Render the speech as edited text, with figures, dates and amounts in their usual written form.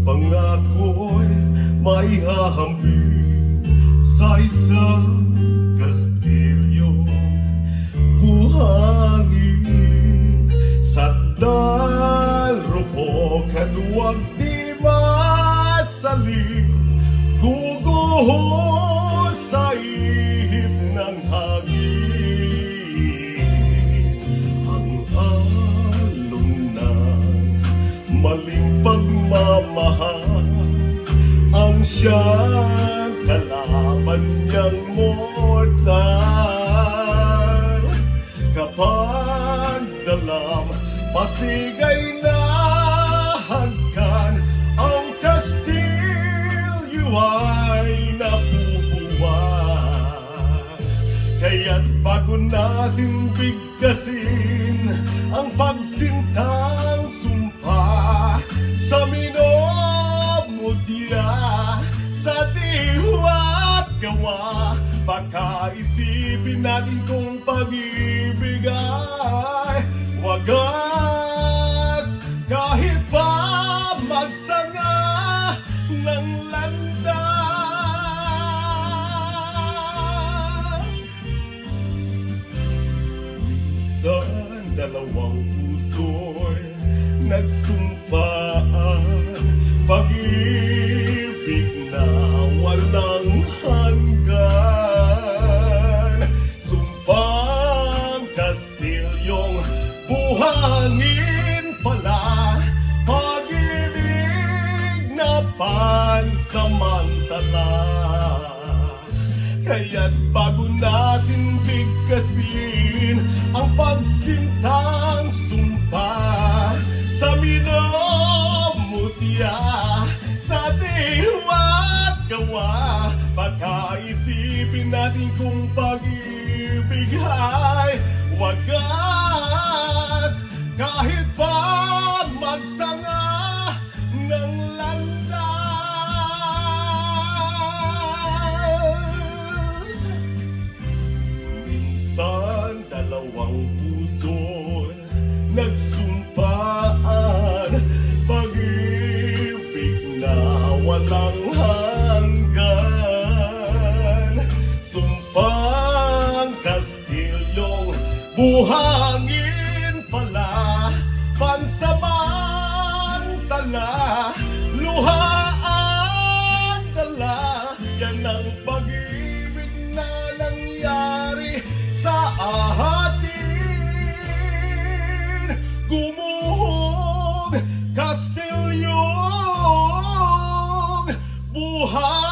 pangako'y maihahambing sa isang kastilyong buhangin. Sa dalrupok at huwag di masaling guguho sa ihip ng hangin. Ang alon ng maling pagmamahal ang siyang kalaban niyang mortal. Kapag dalam pasigay na hagkan, ang kastilyo ay napupuwag. Kaya't bago natin bigkasin ang pagsintang sumpa sa minomutya, sa diwa at gawa, baka isipin natin kung pag-ibig ay wagas. Kahit pa magsanga ng landas, sa dalawang puso'y nagsumpaan, pag-ibig na walang hanggan. Sumpang kastilyong buhangin pala, pag-ibig na pansamantala. Kaya't bago natin bigkasin ang pagsintang sumpa sa minomutya, sa diwa at gawa, baka isipin natin kung pag-ibig ay wagas. Kahit pa magsanga ng landas, minsan dalawang puso nagsumpaan, pag-ibig na walang hanggan. Sumpang kastilyong buhangin pala, pansamantala, luha at dala. Yan ang pag-ibig na nangyari sa atin. Gumuhog kastilyong buhay.